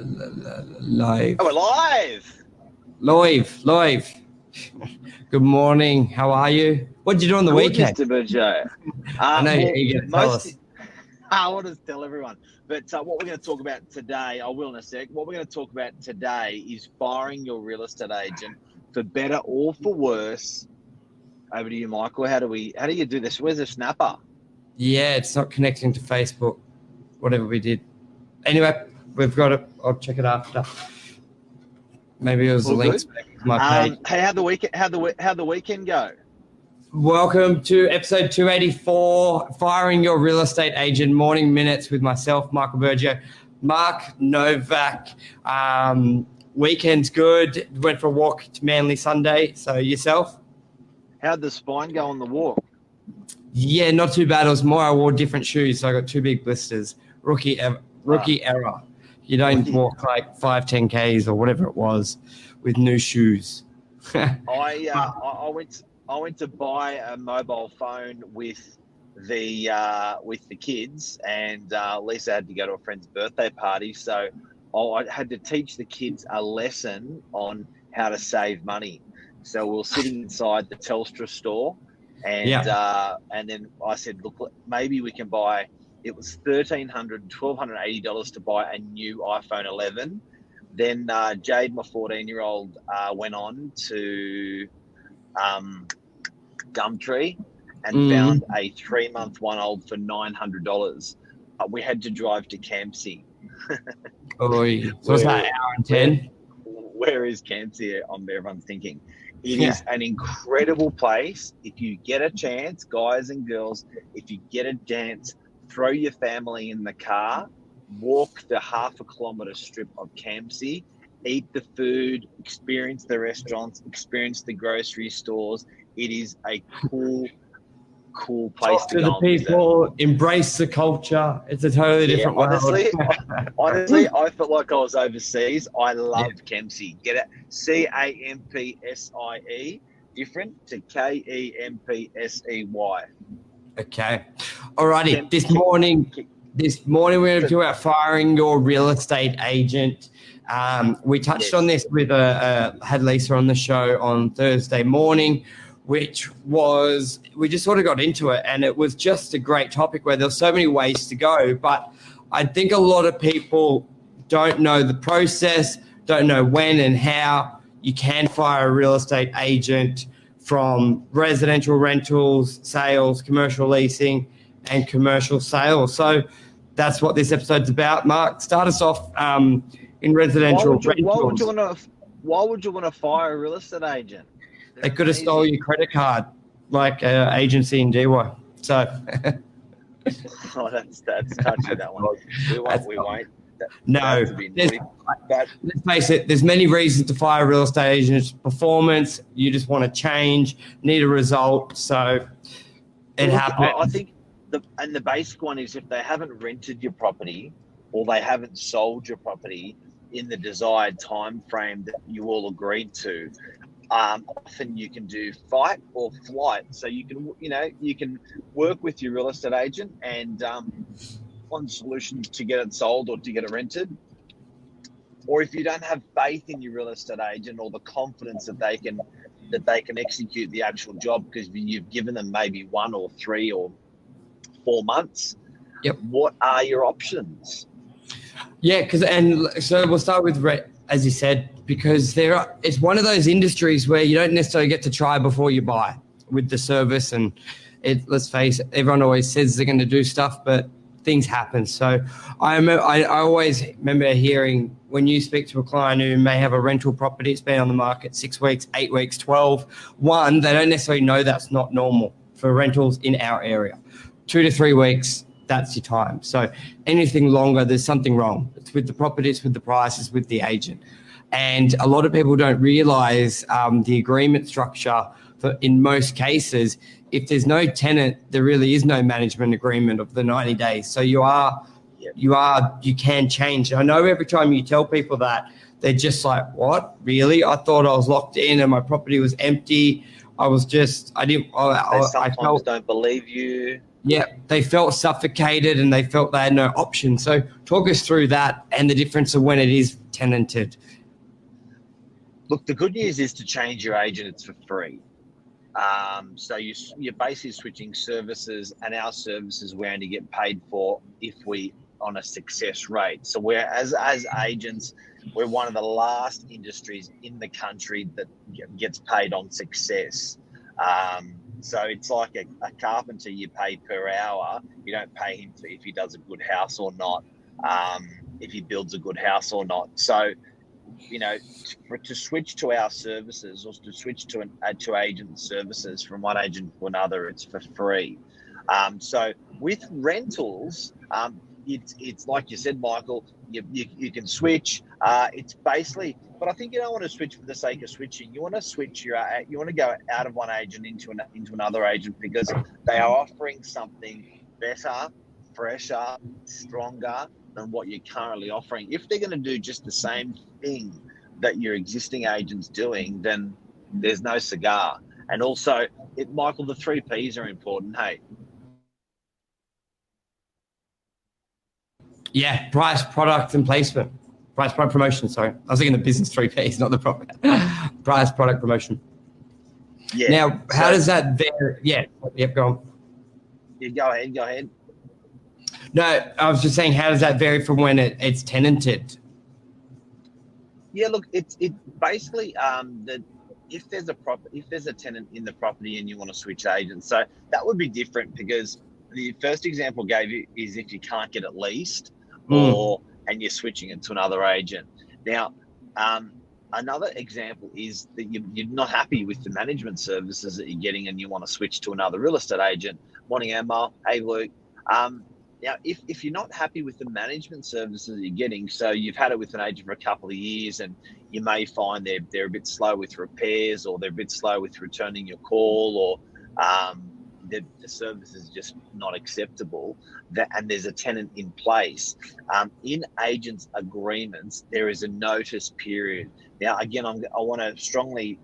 Live. Oh, we're live. Live. Good morning. How are you? What did you do on the weekend? Mr. Joe. I know you're going to tell us. I'll just tell everyone. But what we're going to talk about today, I will in a sec. What we're going to talk about today is firing your real estate agent for better or for worse. Over to you, Michael. How do you do this? Where's the snapper? Yeah, it's not connecting to Facebook. Whatever we did. Anyway, we've got it. I'll check it after. Maybe it was the links back to my page. Hey, how'd the weekend go? Welcome to episode 284, Firing Your Real Estate Agent Morning Minutes with myself, Michael Bergio. Mark Novak. Weekend's good. Went for a walk to Manly Sunday. So yourself? How'd the spine go on the walk? Yeah, not too bad. It was more I wore different shoes, so I got two big blisters. Rookie error. You don't walk like 5-10 Ks or whatever it was with new shoes. I went to buy a mobile phone with the kids, and Lisa had to go to a friend's birthday party, so I had to teach the kids a lesson on how to save money. So we were sitting inside the Telstra store, and then I said, look, maybe we can buy. It was $1,280 to buy a new iPhone 11. Then Jade, my 14-year-old, went on to Gumtree and found a 3-month one-old for $900. We had to drive to Campsie. So was that an hour and 10? Where is Campsie? Everyone's thinking. It is an incredible place. If you get a chance, guys and girls, if you get a chance, throw your family in the car, walk the 1/2 kilometre strip of Campsie, eat the food, experience the restaurants, experience the grocery stores. It is a cool place Talk to to go the people, embrace the culture. It's a totally different world. Honestly, I felt like I was overseas. I loved Campsie. Get it? Campsie, different to Kempsey. Okay. Alrighty. This morning we're going to talk about firing your real estate agent. We touched on this with had Lisa on the show on Thursday morning, which was, we just sort of got into it, and it was just a great topic where there's so many ways to go. But I think a lot of people don't know the process, don't know when and how you can fire a real estate agent from residential rentals, sales, commercial leasing, and commercial sales. So that's what this episode's about. Mark, start us off in residential rentals. Why would you want to fire a real estate agent? They could have stole your credit card, like agency in DY. So that's touchy, that one. We won't. No, let's face it, there's many reasons to fire a real estate agent's performance. You just want to change, need a result. So it happens. I think the basic one is if they haven't rented your property or they haven't sold your property in the desired time frame that you all agreed to, often you can do fight or flight. So you can work with your real estate agent and on solutions to get it sold or to get it rented. Or if you don't have faith in your real estate agent or the confidence that they can execute the actual job because you've given them maybe 1 or 3 or 4 months, what are your options? Yeah, so we'll start with, as you said, because it's one of those industries where you don't necessarily get to try before you buy with the service. And let's face it, everyone always says they're going to do stuff, but things happen. So I always remember hearing when you speak to a client who may have a rental property, it's been on the market 6 weeks, 8 weeks, 12. One, they don't necessarily know that's not normal for rentals in our area. 2 to 3 weeks, that's your time. So anything longer, there's something wrong. It's with the property, it's with the price, it's with the agent. And a lot of people don't realize the agreement structure in most cases. If there's no tenant, there really is no management agreement of the 90 days. So you can change. I know every time you tell people that, they're just like, what? Really? I thought I was locked in and my property was empty. They sometimes don't believe you. Yeah, they felt suffocated and they felt they had no option. So talk us through that and the difference of when it is tenanted. Look, the good news is to change your agent, it's for free. So you're basically switching services, and our services we only get paid for if we on a success rate. So we're as agents, we're one of the last industries in the country that gets paid on success. So it's like a carpenter, you pay per hour. You don't pay him for if he does a good house or not, if he builds a good house or not. So, you know, to switch to our services or to switch to agent services from one agent to another, it's for free. So with rentals, it's like you said, Michael, you can switch. It's basically, but I think you don't want to switch for the sake of switching. You want to switch you want to go out of one agent into another agent because they are offering something better, fresher, stronger than what you're currently offering. If they're going to do just the same thing that your existing agent's doing, then there's no cigar. And also, Michael, the 3 Ps are important. Hey. Yeah, price, product, and placement. Price, product, promotion. Sorry, I was thinking the business 3 Ps, not the product. Price, product, promotion. Yeah. Now, how does that vary? Yeah. Yep. Go on. Yeah, go ahead. No, I was just saying, how does that vary from when it's tenanted? Yeah, look, it basically if there's a tenant in the property and you want to switch agents, so that would be different because the first example I gave you is if you can't get it leased and you're switching it to another agent. Now, another example is that you're not happy with the management services that you're getting and you want to switch to another real estate agent. Morning, Emma. Hey, Luke. Now, if you're not happy with the management services that you're getting, so you've had it with an agent for a couple of years and you may find they're a bit slow with repairs or they're a bit slow with returning your call or the service is just not acceptable, and there's a tenant in place. In agents' agreements, there is a notice period. Now, again, I want to strongly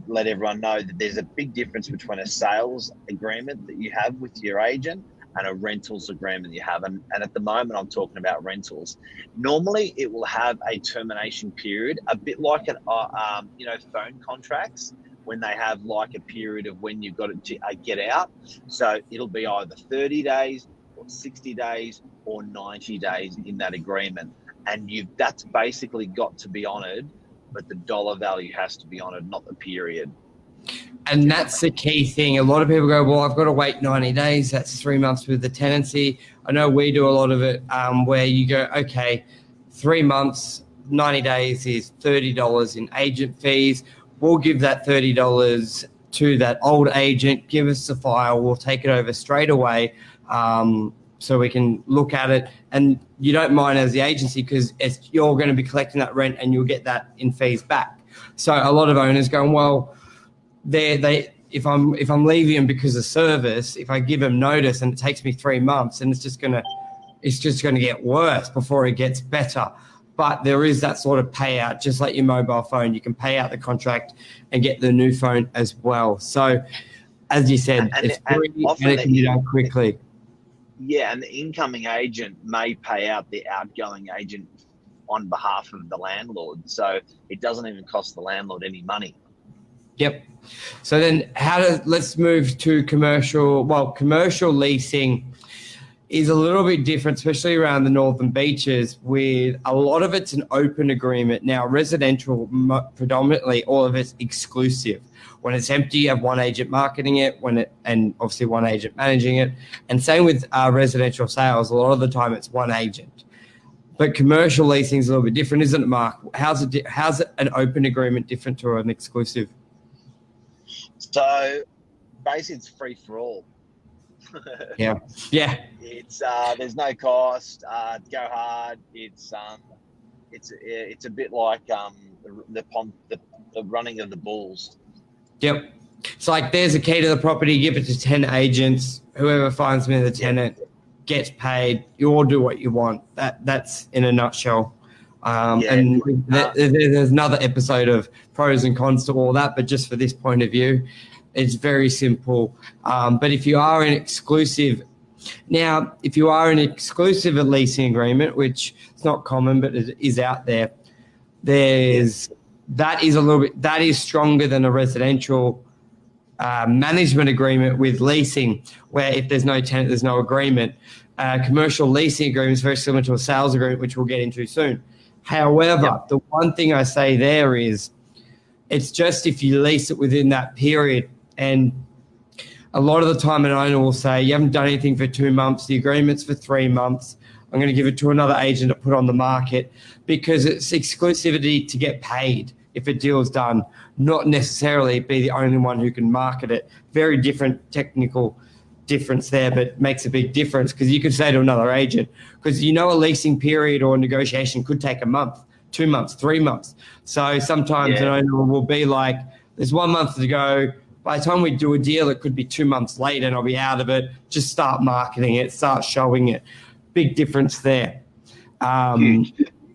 let everyone know that there's a big difference between a sales agreement that you have with your agent and a rentals agreement you have. And at the moment, I'm talking about rentals. Normally, it will have a termination period, a bit like phone contracts, when they have like a period of when you've got to get out. So it'll be either 30 days or 60 days or 90 days in that agreement. And that's basically got to be honoured, but the dollar value has to be honoured, not the period. And that's the key thing. A lot of people go, well, I've got to wait 90 days. That's 3 months with the tenancy. I know we do a lot of it where you go, okay, 3 months, 90 days is $30 in agent fees. We'll give that $30 to that old agent, give us the file, we'll take it over straight away so we can look at it. And you don't mind as the agency because you're going to be collecting that rent and you'll get that in fees back. So a lot of owners going, well, if I'm leaving them because of service, if I give them notice and it takes me 3 months, and it's just going to get worse before it gets better. But there is that sort of payout, just like your mobile phone. You can pay out the contract and get the new phone as well. So, as you said, it's free and it can be done quickly. Yeah, and the incoming agent may pay out the outgoing agent on behalf of the landlord. So it doesn't even cost the landlord any money. Yep. So then let's move to commercial. Well, commercial leasing is a little bit different, especially around the Northern Beaches, with a lot of it's an open agreement. Now, residential, predominantly, all of it's exclusive. When it's empty, you have one agent marketing it, and obviously one agent managing it. And same with residential sales, a lot of the time it's one agent. But commercial leasing is a little bit different, isn't it, Mark? How's an open agreement different to an exclusive? So basically, it's free for all. Yeah. It's there's no cost. Go hard. It's a bit like the running of the bulls. Yep. It's like there's a key to the property. Give it to 10 agents. Whoever finds me the tenant gets paid. You all do what you want. That's in a nutshell. And there's another episode of pros and cons to all that, but just for this point of view, It's very simple. But if you are in exclusive, now, if you are in exclusive leasing agreement, which it's not common, but it is out there, that is stronger than a residential management agreement with leasing, where if there's no tenant, there's no agreement. Commercial leasing agreement is very similar to a sales agreement, which we'll get into soon. However, the one thing I say there is it's just if you lease it within that period. And a lot of the time an owner will say, you haven't done anything for 2 months, the agreement's for 3 months. I'm going to give it to another agent to put on the market, because it's exclusivity to get paid if a deal's done, not necessarily be the only one who can market it. Very different technical difference there, but makes a big difference, because you could say to another agent, because a leasing period or negotiation could take a month, 2 months, 3 months. So sometimes an owner will be like, there's 1 month to go. By the time we do a deal, it could be 2 months later and I'll be out of it. Just start marketing it, start showing it. Big difference there. Huge.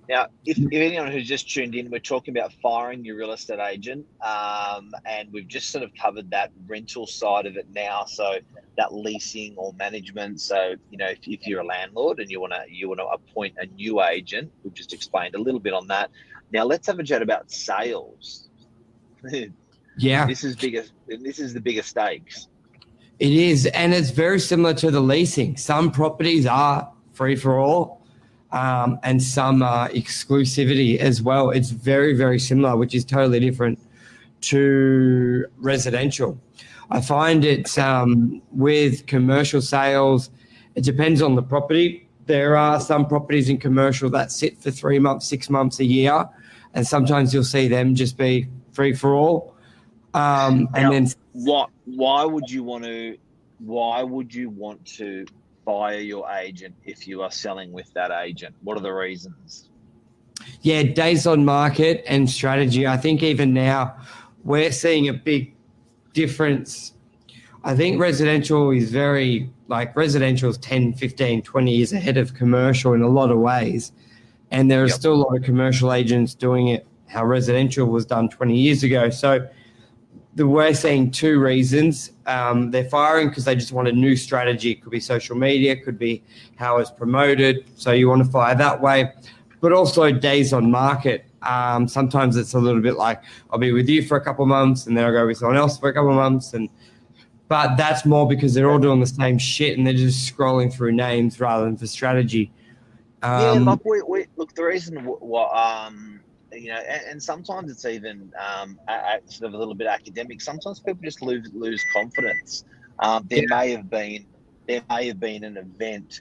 Now, if anyone who's just tuned in, we're talking about firing your real estate agent, and we've just sort of covered that rental side of it now. So that leasing or management. So if you're a landlord and you want to appoint a new agent, we've just explained a little bit on that. Now let's have a chat about sales. Yeah, this is the biggest stakes. It is, and it's very similar to the leasing. Some properties are free for all. And some exclusivity as well. It's very, very similar, which is totally different to residential. I find it's with commercial sales, it depends on the property. There are some properties in commercial that sit for 3 months, 6 months, a year, and sometimes you'll see them just be free for all. Why would you want to fire your agent if you are selling with that agent? What are the reasons? Yeah, days on market and strategy. I think even now we're seeing a big difference. I think residential is 10, 15, 20 years ahead of commercial in a lot of ways. And there are still a lot of commercial agents doing it how residential was done 20 years ago. So we're seeing 2 reasons. They're firing because they just want a new strategy. It could be social media, could be how it's promoted. So you want to fire that way. But also days on market. Sometimes it's a little bit like, I'll be with you for a couple of months and then I'll go with someone else for a couple of months. But that's more because they're all doing the same shit and they're just scrolling through names rather than for strategy. Look, the reason and sometimes it's even sort of a little bit academic. Sometimes people just lose confidence. There may have been an event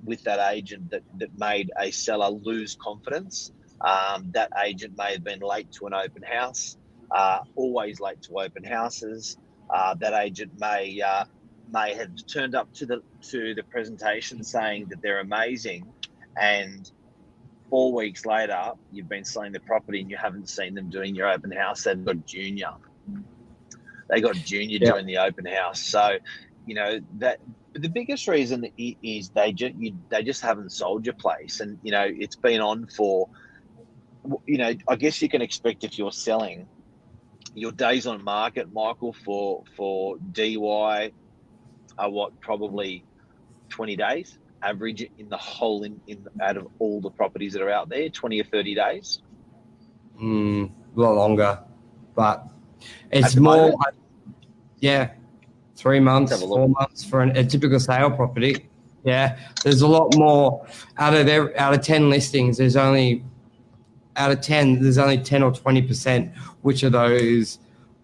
with that agent that made a seller lose confidence. That agent may have been late to an open house, always late to open houses. That agent may have turned up to the presentation saying that they're amazing, and 4 weeks later, you've been selling the property and you haven't seen them doing your open house. They've got junior. Doing the open house. So, that the biggest reason is they just haven't sold your place, and it's been on for. I guess you can expect if you're selling, your days on market, Michael, for DY are probably 20 days. Average in the whole out of all the properties that are out there, 20 or 30 days? A lot longer, but it's more, 3 months, 4 months for a typical sale property. Yeah, there's a lot more out of 10 listings. There's only 10 or 20%, which of those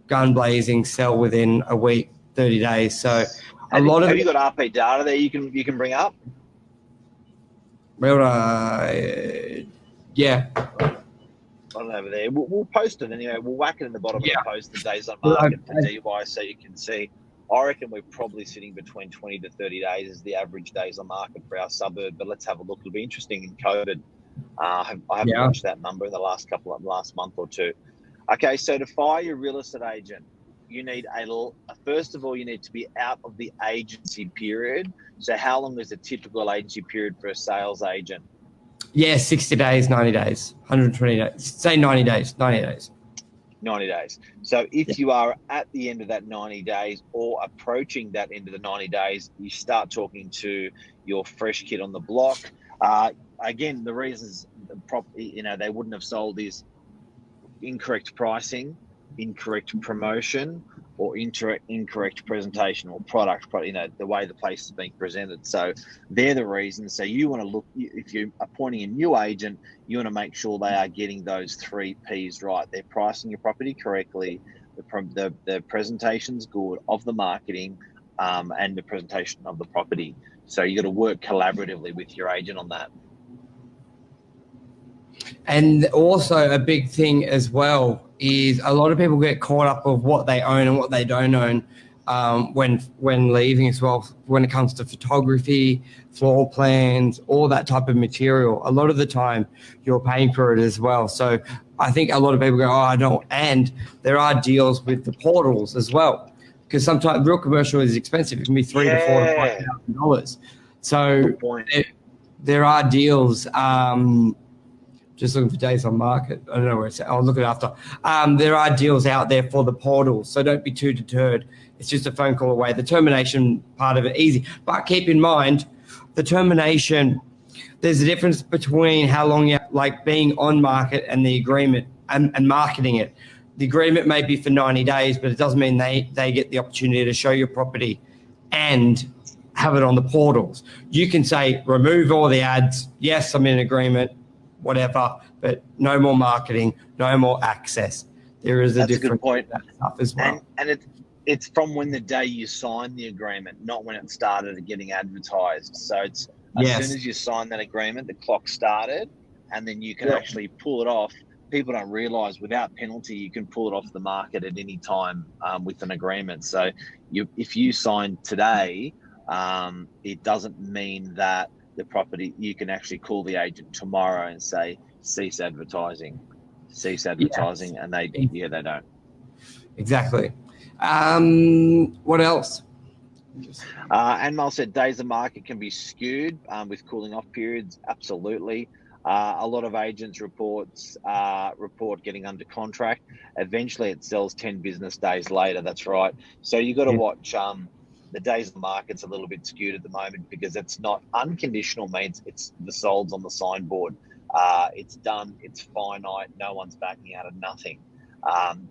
gun blazing sell within a week, 30 days. So have you got RP data there you can bring up? Well, yeah. On over there. We'll post it anyway. We'll whack it in the bottom of the post, the days on market for DY, so you can see. I reckon we're probably sitting between 20 to 30 days is the average days on market for our suburb. But let's have a look. It'll be interesting in COVID. I haven't watched that number in the last month or two. Okay, so to fire your real estate agent, you need first of all, you need to be out of the agency period. So how long is a typical agency period for a sales agent? Yeah, 60 days, 90 days, 120 days. Say 90 days. 90 days. So if you are at the end of that 90 days or approaching that end of the 90 days, you start talking to your fresh kid on the block. Again, the reasons they wouldn't have sold is incorrect pricing, incorrect promotion, or incorrect presentation or product, the way the place is being presented. So they're the reasons. So you want to look, if you're appointing a new agent, you want to make sure they are getting those 3 Ps right. They're pricing your property correctly, the presentation's good of the marketing, and the presentation of the property. So you got to work collaboratively with your agent on that. And also a big thing as well is a lot of people get caught up of what they own and what they don't own when leaving as well. When it comes to photography, floor plans, all that type of material, a lot of the time you're paying for it as well. So I think a lot of people go, oh, I don't. And there are deals with the portals as well, because sometimes real commercial is expensive. It can be $3,000 to $4,000 to $5,000. So there are deals. Just looking for days on market. I don't know where it's at. I'll look it after. There are deals out there for the portal, so don't be too deterred. It's just a phone call away. The termination part of it, easy. But keep in mind, the termination, there's a difference between how long you like being on market and the agreement and marketing it. The agreement may be for 90 days, but it doesn't mean they get the opportunity to show your property and have it on the portals. You can say, remove all the ads. Yes, I'm in agreement. Whatever, but no more marketing, no more access. There is a different point stuff as well. And it's from when the day you sign the agreement, not when it started getting advertised. So it's as soon as you sign that agreement, the clock started, and then you can actually pull it off. People don't realise without penalty, you can pull it off the market at any time with an agreement. So if you sign today, it doesn't mean that the property, you can actually call the agent tomorrow and say, cease advertising, and they don't. Exactly. What else? Anmal said days of market can be skewed with cooling off periods. Absolutely. A lot of agents report getting under contract. Eventually it sells 10 business days later. That's right. So you got to watch the days of the market's a little bit skewed at the moment because it's not unconditional, means it's the sold's on the signboard. It's done, it's finite, no one's backing out of nothing.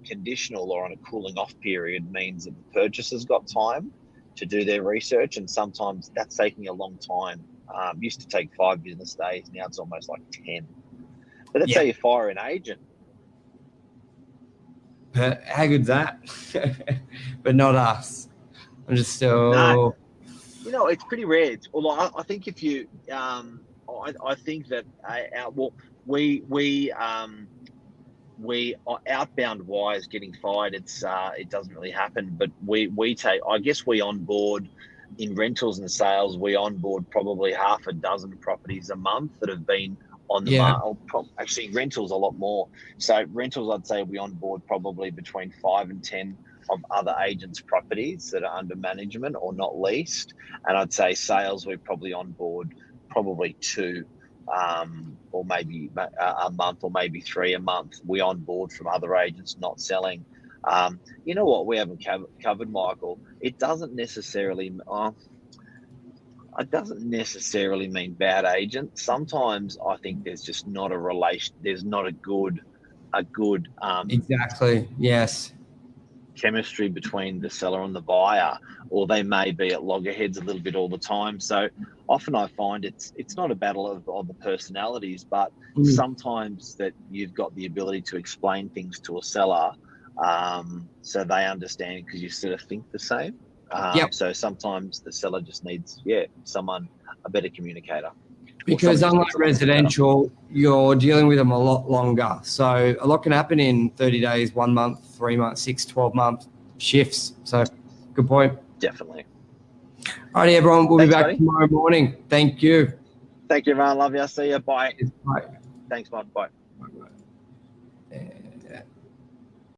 Conditional or on a cooling off period means that the purchaser's got time to do their research, and sometimes that's taking a long time. Used to take 5 business days, now it's almost like 10. But that's how you fire an agent. How good's that? But not us. I'm just still. No. It's pretty rare. Although I think if you, I think that we outbound wires getting fired. It doesn't really happen. But we take. I guess we onboard in rentals and sales. We onboard probably half a dozen properties a month that have been on the market. Actually, rentals a lot more. So rentals, I'd say we onboard probably between 5 and 10 of other agents' properties that are under management or not leased. And I'd say sales, we probably onboard probably 2 or maybe a month, or maybe 3 a month. We onboard from other agents not selling. You know what we haven't covered, Michael? It doesn't necessarily mean bad agent. Sometimes I think there's just not a relation. There's not a good exactly. Yes. chemistry between the seller and the buyer, or they may be at loggerheads a little bit all the time. So often I find it's not a battle of the personalities, but sometimes that you've got the ability to explain things to a seller so they understand, because you sort of think the same. So sometimes the seller just needs a better communicator. Because unlike residential, you're dealing with them a lot longer. So a lot can happen in 30 days, 1 month, 3 months, 6, 12 month shifts. So good point. Definitely. All right, everyone. We'll be back buddy. tomorrow morning. Thank you. Thank you, everyone. Love you. See you. Bye. Bye. Thanks, Mike. Bye.